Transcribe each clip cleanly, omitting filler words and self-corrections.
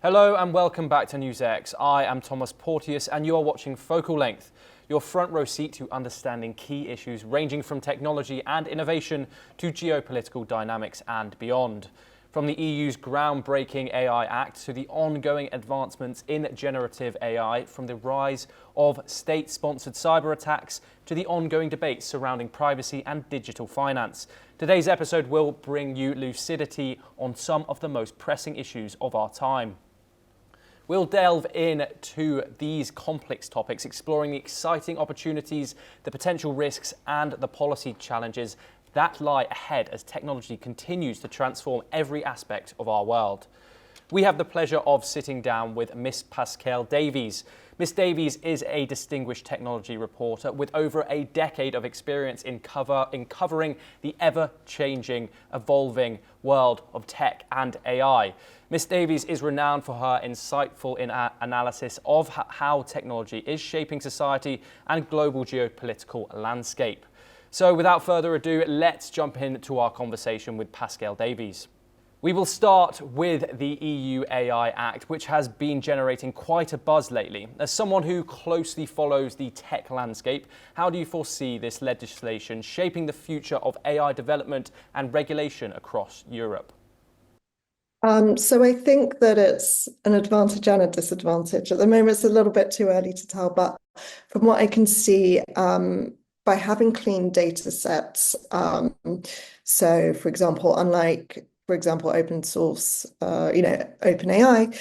Hello and welcome back to NewsX. I am Thomas Porteous and you are watching Focal Length, your front row seat to understanding key issues ranging from technology and innovation to geopolitical dynamics and beyond. From the EU's groundbreaking AI Act to the ongoing advancements in generative AI, from the rise of state-sponsored cyber attacks to the ongoing debates surrounding privacy and digital finance. Today's episode will bring you lucidity on some of the most pressing issues of our time. We'll delve into these complex topics, exploring the exciting opportunities, the potential risks, and the policy challenges that lie ahead as technology continues to transform every aspect of our world. We have the pleasure of sitting down with Miss Pascale Devies. Miss Devies is a distinguished technology reporter with over a decade of experience in covering the ever-changing, evolving world of tech and AI. Miss Devies is renowned for her insightful analysis of how technology is shaping society and global geopolitical landscape. So without further ado, let's jump into our conversation with Pascale Devies. We will start with the EU AI Act, which has been generating quite a buzz lately. As someone who closely follows the tech landscape, how do you foresee this legislation shaping the future of AI development and regulation across Europe? So I think that it's an advantage and a disadvantage. At the moment, it's a little bit too early to tell, but from what I can see, by having clean data sets, so for example, unlike, for example, open source, OpenAI,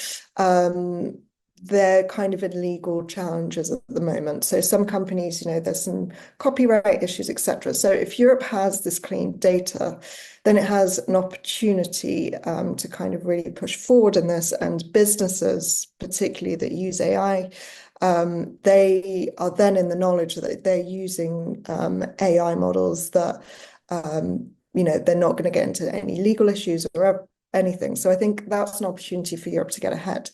they're kind of in legal challenges at the moment. So some companies, there's some copyright issues, etc. So if Europe has this clean data, then it has an opportunity to kind of really push forward in this. And businesses, particularly that use AI, they are then in the knowledge that they're using AI models that, they're not going to get into any legal issues or anything. So I think that's an opportunity for Europe to get ahead.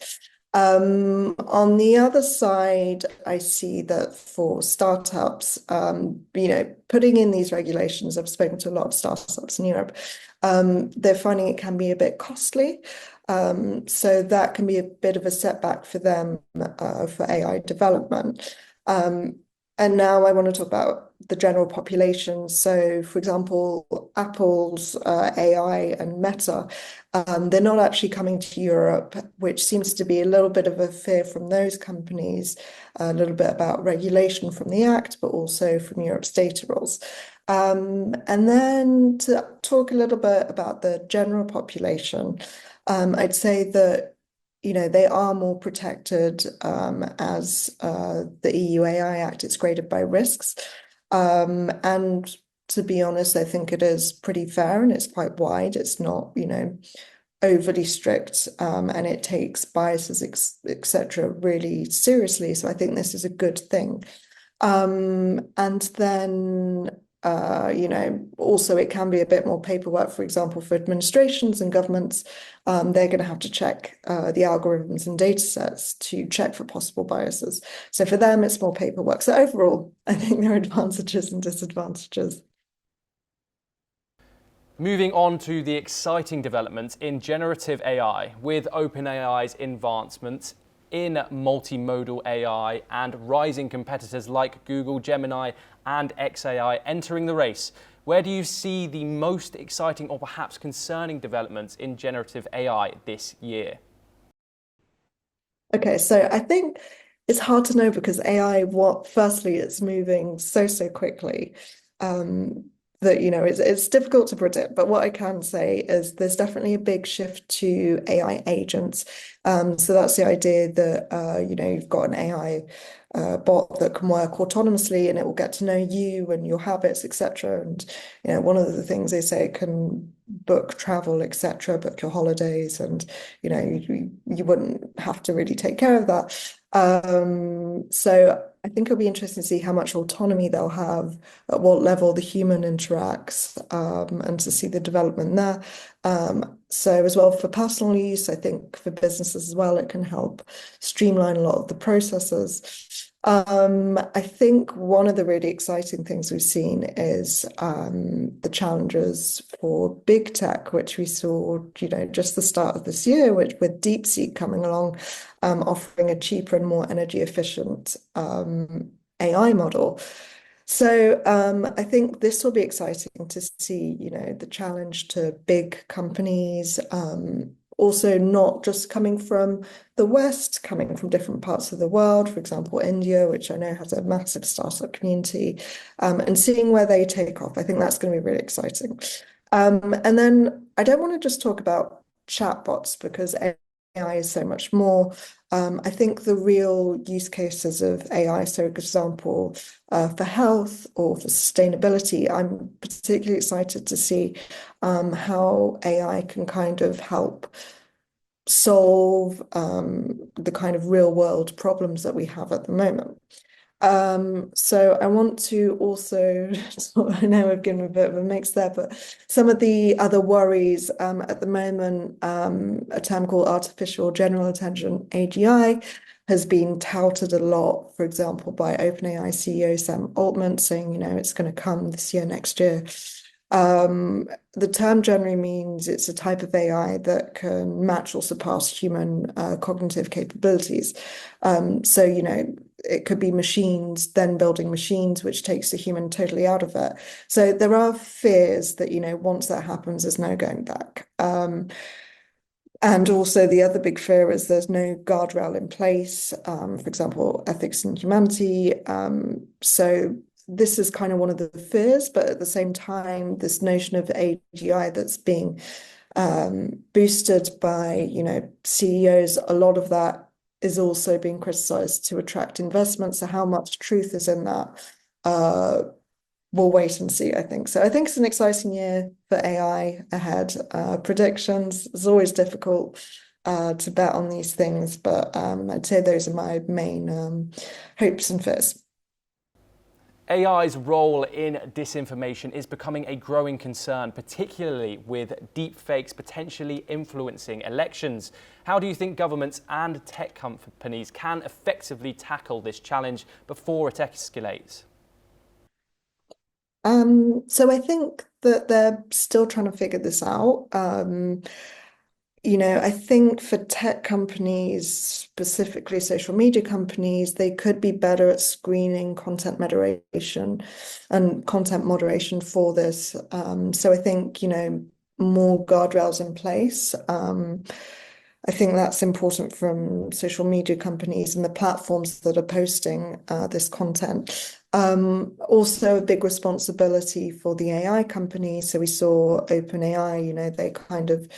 On the other side, I see that for startups, putting in these regulations, I've spoken to a lot of startups in Europe, they're finding it can be a bit costly. So that can be a bit of a setback for them for AI development. And now I want to talk about the general population. So, for example, Apple's AI and Meta, they're not actually coming to Europe, which seems to be a little bit of a fear from those companies, a little bit about regulation from the Act, but also from Europe's data rules. And then to talk a little bit about the general population, I'd say that they are more protected as the EU AI Act is graded by risks. And to be honest, I think it is pretty fair and it's quite wide. It's not, overly strict, and it takes biases, etc., really seriously. So I think this is a good thing. And then also it can be a bit more paperwork, for example, for administrations and governments. They're going to have to check the algorithms and data sets to check for possible biases. So for them, it's more paperwork. So overall, I think there are advantages and disadvantages. Moving on to the exciting developments in generative AI, with OpenAI's advancements in multimodal AI and rising competitors like Google, Gemini, and XAI entering the race. Where do you see the most exciting or perhaps concerning developments in generative AI this year? Okay, so I think it's hard to know because AI, firstly, it's moving so quickly. That it's difficult to predict, but what I can say is there's definitely a big shift to AI agents. So that's the idea that you've got an AI bot that can work autonomously and it will get to know you and your habits, etc. And one of the things they say, it can book travel, etc., book your holidays, and you wouldn't have to really take care of that. So I think it'll be interesting to see how much autonomy they'll have, at what level the human interacts, and to see the development there. So as well for personal use, I think for businesses as well, it can help streamline a lot of the processes. I think one of the really exciting things we've seen is the challenges for big tech, which we saw, just the start of this year, which with DeepSeek coming along, offering a cheaper and more energy efficient AI model. So I think this will be exciting to see, the challenge to big companies, also not just coming from the West, coming from different parts of the world, for example, India, which I know has a massive startup community, and seeing where they take off. I think that's going to be really exciting. And then I don't want to just talk about chatbots because AI is so much more. I think the real use cases of AI, so for example, for health or for sustainability, I'm particularly excited to see how AI can kind of help solve the kind of real world problems that we have at the moment. So I want to also, I know I've given a bit of a mix there, but some of the other worries at the moment, a term called artificial general intelligence, AGI, has been touted a lot, for example, by OpenAI CEO Sam Altman saying, it's going to come this year, next year. The term generally means it's a type of AI that can match or surpass human cognitive capabilities. So, it could be machines then building machines, which takes the human totally out of it. So there are fears that, once that happens, there's no going back. And also the other big fear is there's no guardrail in place, for example, ethics and humanity. So this is kind of one of the fears, but at the same time, this notion of AGI that's being boosted by, CEOs, a lot of that is also being criticized to attract investment. So how much truth is in that? We'll wait and see, I think. So I think it's an exciting year for AI ahead. Predictions is always difficult to bet on these things, but I'd say those are my main hopes and fears. AI's role in disinformation is becoming a growing concern, particularly with deepfakes potentially influencing elections. How do you think governments and tech companies can effectively tackle this challenge before it escalates? So I think that they're still trying to figure this out. I think for tech companies, specifically social media companies, they could be better at screening content moderation and content moderation for this. So I think, more guardrails in place. I think that's important from social media companies and the platforms that are posting this content. Also a big responsibility for the AI companies. So we saw OpenAI, they kind of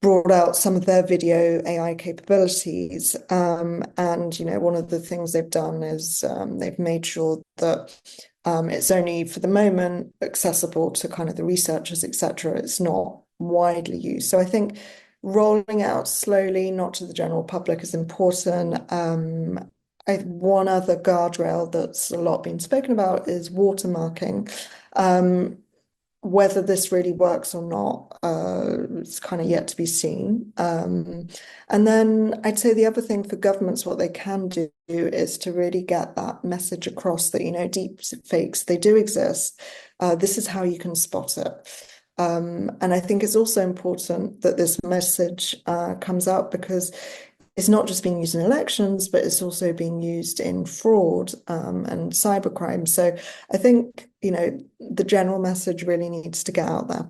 brought out some of their video AI capabilities. And, one of the things they've done is they've made sure that it's only for the moment accessible to kind of the researchers, etc. It's not widely used. So I think rolling out slowly, not to the general public, is important. One other guardrail that's a lot been spoken about is watermarking. Whether this really works or not, it's kind of yet to be seen. And then I'd say the other thing for governments, what they can do is to really get that message across that, deep fakes, they do exist. This is how you can spot it. And I think it's also important that this message comes out because it's not just being used in elections, but it's also being used in fraud and cybercrime. So I think, the general message really needs to get out there.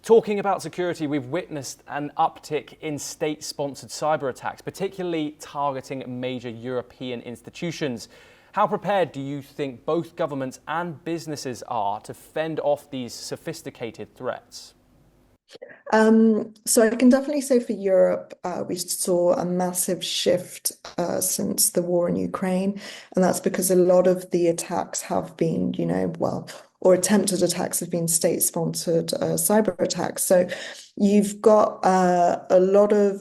Talking about security, we've witnessed an uptick in state-sponsored cyber attacks, particularly targeting major European institutions. How prepared do you think both governments and businesses are to fend off these sophisticated threats? So I can definitely say for Europe, we saw a massive shift since the war in Ukraine, and that's because a lot of the attacks have been, or attempted attacks have been state-sponsored cyber attacks. So you've got a lot of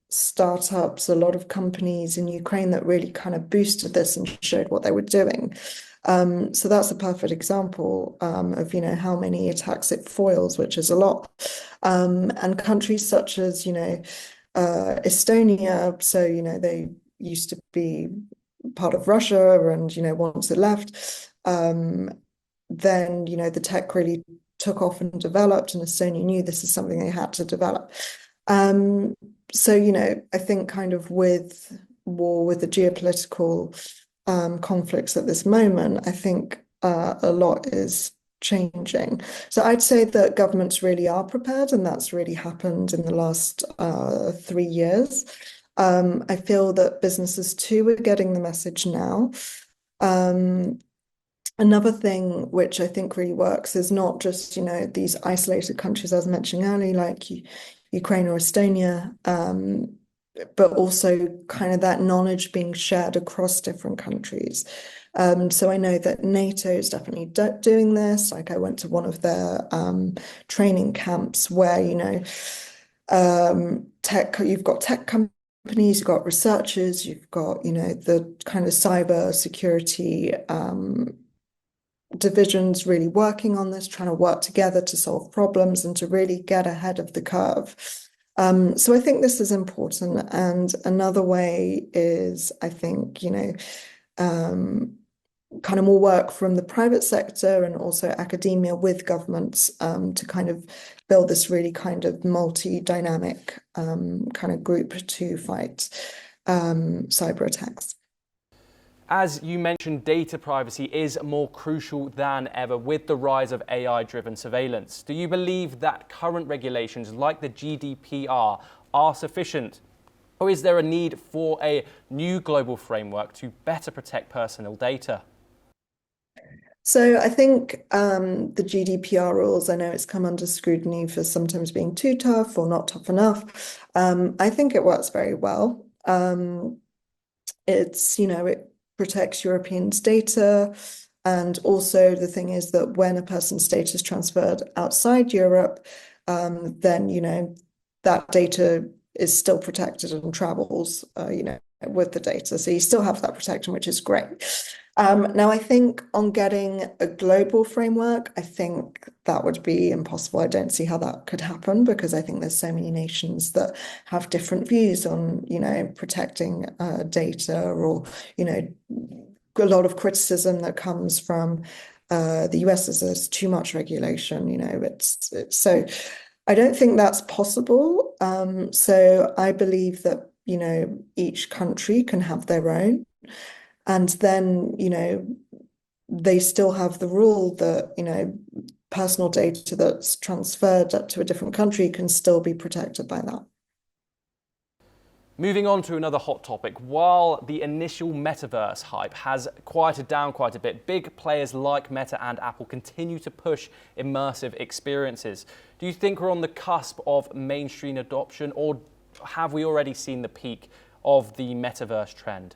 startups, a lot of companies in Ukraine that really kind of boosted this and showed what they were doing. So that's a perfect example of, how many attacks it foils, which is a lot. And countries such as, Estonia, so, they used to be part of Russia, and once it left, then the tech really took off and developed, and Estonia knew this is something they had to develop. So I think kind of with war, with the geopolitical conflicts at this moment, I think a lot is changing. So I'd say that governments really are prepared, and that's really happened in the last 3 years. I feel that businesses too are getting the message now. Another thing which I think really works is not just, these isolated countries I was mentioning earlier, like Ukraine or Estonia, but also kind of that knowledge being shared across different countries. So I know that NATO is definitely doing this. Like I went to one of their training camps where, you've got tech companies, you've got researchers, you've got, the kind of cyber security divisions really working on this, trying to work together to solve problems and to really get ahead of the curve. So I think this is important. And another way is, I think, kind of more work from the private sector and also academia with governments to kind of build this really kind of multi-dynamic kind of group to fight cyber attacks. As you mentioned, data privacy is more crucial than ever with the rise of AI-driven surveillance. Do you believe that current regulations like the GDPR are sufficient? Or is there a need for a new global framework to better protect personal data? So I think the GDPR rules, I know it's come under scrutiny for sometimes being too tough or not tough enough. I think it works very well. It protects Europeans' data. And also the thing is that when a person's data is transferred outside Europe, then, that data is still protected and travels, with the data. So you still have that protection, which is great. Now, I think on getting a global framework, I think that would be impossible. I don't see how that could happen because I think there's so many nations that have different views on, protecting data, or, a lot of criticism that comes from the US is there's too much regulation. It's so I don't think that's possible. So I believe that, each country can have their own. And then, they still have the rule that, personal data that's transferred to a different country can still be protected by that. Moving on to another hot topic, while the initial metaverse hype has quieted down quite a bit, big players like Meta and Apple continue to push immersive experiences. Do you think we're on the cusp of mainstream adoption, or have we already seen the peak of the metaverse trend?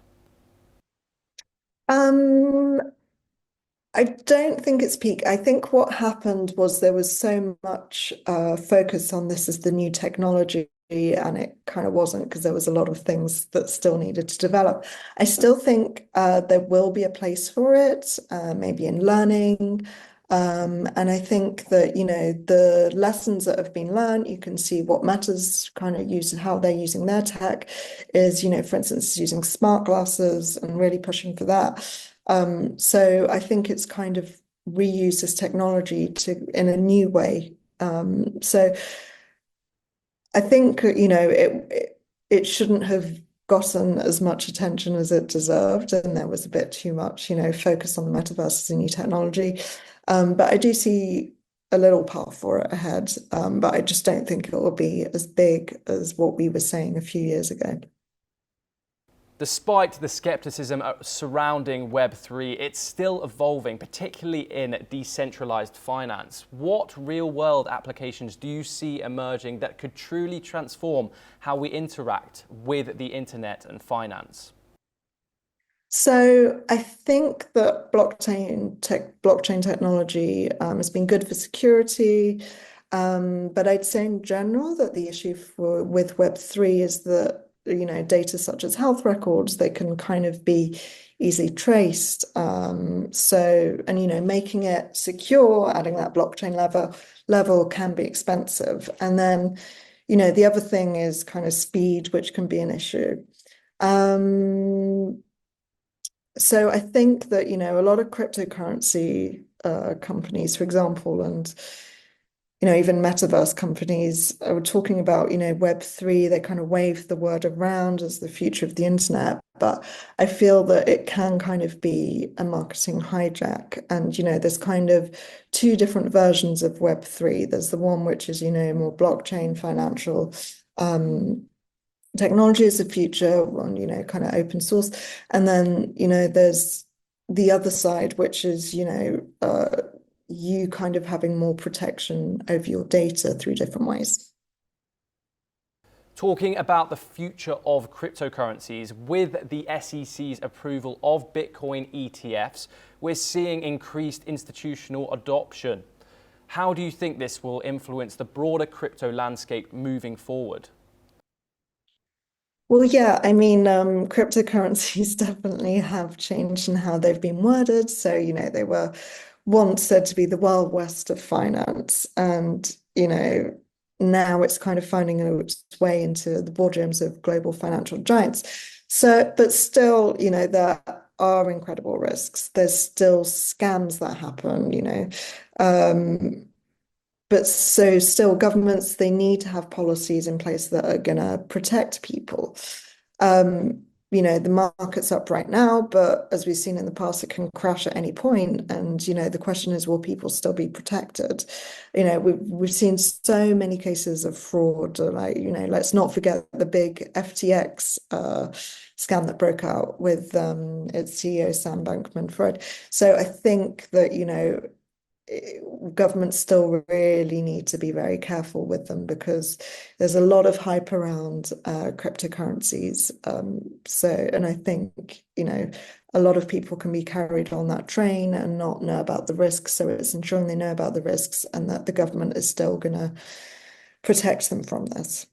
I don't think it's peak. I think what happened was there was so much focus on this as the new technology, and it kind of wasn't, because there was a lot of things that still needed to develop. I still think there will be a place for it, maybe in learning. And I think that, the lessons that have been learned, you can see what Meta's kind of use and how they're using their tech is, for instance, using smart glasses and really pushing for that. So I think it's kind of reuse this technology in a new way. So I think, it shouldn't have gotten as much attention as it deserved, and there was a bit too much, focus on the metaverse as a new technology. But I do see a little path for it ahead, but I just don't think it will be as big as what we were saying a few years ago. Despite the skepticism surrounding Web3, it's still evolving, particularly in decentralized finance. What real-world applications do you see emerging that could truly transform how we interact with the internet and finance? So I think that blockchain technology has been good for security, but I'd say in general that the issue with Web3 is that, data such as health records, they can kind of be easily traced. And making it secure, adding that blockchain level can be expensive. And then, the other thing is kind of speed, which can be an issue. So I think that, a lot of cryptocurrency companies, for example, and even metaverse companies are talking about, Web3. They kind of wave the word around as the future of the internet, but I feel that it can kind of be a marketing hijack. And, there's kind of two different versions of Web3. There's the one which is, more blockchain financial. Technology is the future, on, kind of open source. And then, there's the other side, which is, you kind of having more protection over your data through different ways. Talking about the future of cryptocurrencies, with the SEC's approval of Bitcoin ETFs, we're seeing increased institutional adoption. How do you think this will influence the broader crypto landscape moving forward? Well, yeah, I mean, cryptocurrencies definitely have changed in how they've been worded. So, they were once said to be the Wild West of finance. And, now it's kind of finding its way into the boardrooms of global financial giants. So, but still, there are incredible risks. There's still scams that happen, Um, but so still governments, they need to have policies in place that are going to protect people. Um, the market's up right now, but as we've seen in the past, it can crash at any point. And, the question is, will people still be protected? We've seen so many cases of fraud, like, let's not forget the big FTX scam that broke out with its CEO, Sam Bankman-Fried. So I think that, governments still really need to be very careful with them because there's a lot of hype around cryptocurrencies. And I think, a lot of people can be carried on that train and not know about the risks. So it's ensuring they know about the risks and that the government is still going to protect them from this.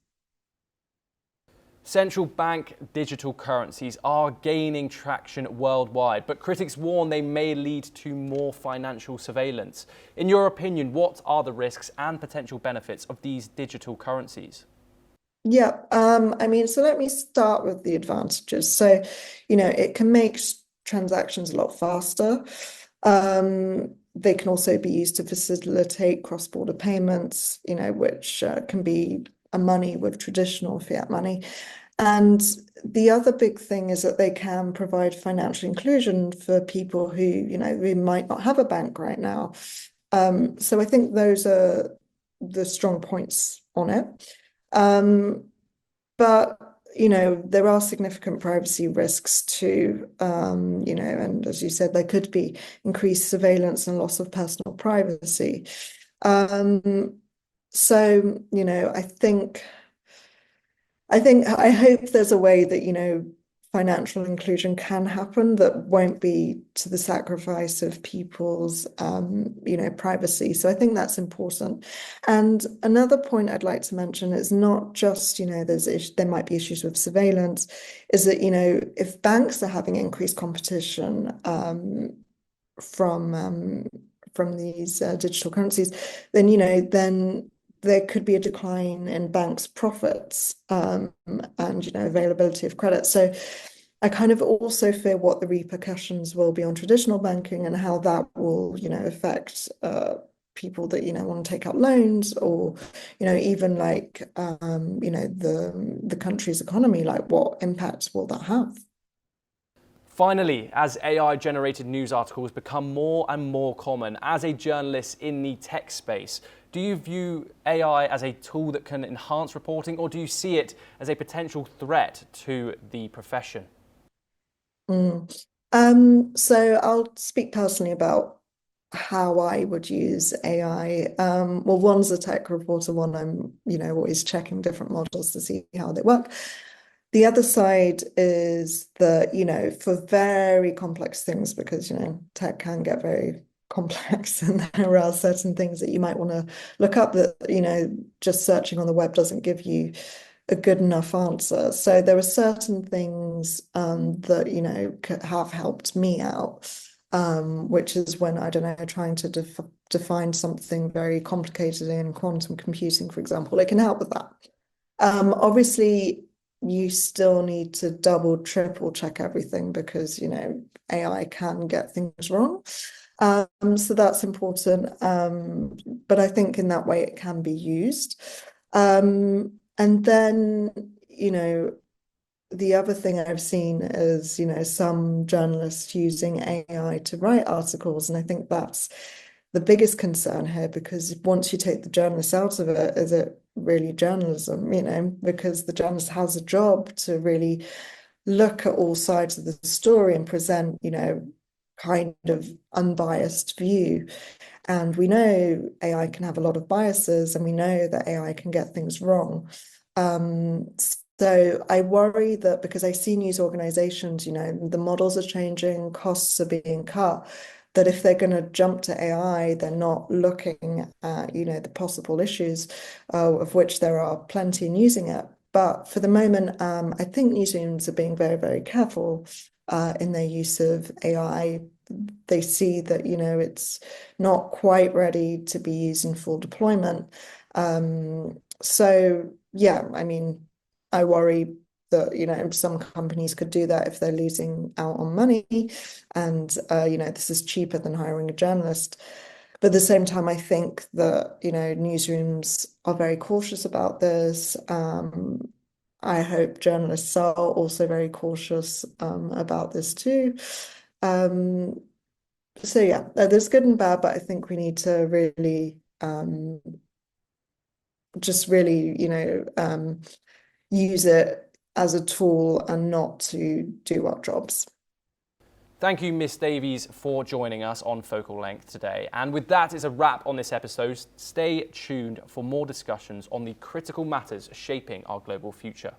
Central bank digital currencies are gaining traction worldwide, but critics warn they may lead to more financial surveillance. In your opinion, what are the risks and potential benefits of these digital currencies? Yeah, I mean, so let me start with the advantages. So, it can make transactions a lot faster. They can also be used to facilitate cross-border payments, which can be a money with traditional fiat money. And the other big thing is that they can provide financial inclusion for people who might not have a bank right now. So I think those are the strong points on it. Um, but there are significant privacy risks too. And as you said, there could be increased surveillance and loss of personal privacy. Um, so, I hope there's a way that, financial inclusion can happen that won't be to the sacrifice of people's, privacy. So I think that's important. And another point I'd like to mention is not just, there might be issues with surveillance, is that, if banks are having increased competition from these digital currencies, then there could be a decline in banks' profits and availability of credit. So I kind of also fear what the repercussions will be on traditional banking and how that will affect people that want to take out loans or even like the country's economy. Like, what impacts will that have? Finally, as AI-generated news articles become more and more common, as a journalist in the tech space, do you view AI as a tool that can enhance reporting, or do you see it as a potential threat to the profession? So I'll speak personally about how I would use AI. Well, one's a tech reporter, one I'm, always checking different models to see how they work. The other side is that, for very complex things, because, tech can get very complex and there are certain things that you might want to look up that, just searching on the web doesn't give you a good enough answer. So there are certain things that, have helped me out, which is when, I don't know, trying to define something very complicated in quantum computing, for example, it can help with that. Obviously, you still need to double, triple check everything because, AI can get things wrong. So that's important. But I think in that way it can be used. And then, the other thing I've seen is, some journalists using AI to write articles. And I think that's the biggest concern here, because once you take the journalist out of it, is it really journalism? Because the journalist has a job to really look at all sides of the story and present, kind of unbiased view. And we know AI can have a lot of biases, and we know that AI can get things wrong. So I worry that, because I see news organizations, the models are changing, costs are being cut, that if they're going to jump to AI, they're not looking at, the possible issues, of which there are plenty in using it. But for the moment, I think newsrooms are being very, very careful in their use of AI. They see that, it's not quite ready to be used in full deployment. So yeah, I mean, I worry that, some companies could do that if they're losing out on money, and this is cheaper than hiring a journalist. But at the same time, I think that, newsrooms are very cautious about this. I hope journalists are also very cautious about this too. So yeah, there's good and bad, but I think we need to really just really, use it as a tool and not to do our jobs. Thank you, Miss Davies, for joining us on Focal Length today. And with that, it's a wrap on this episode. Stay tuned for more discussions on the critical matters shaping our global future.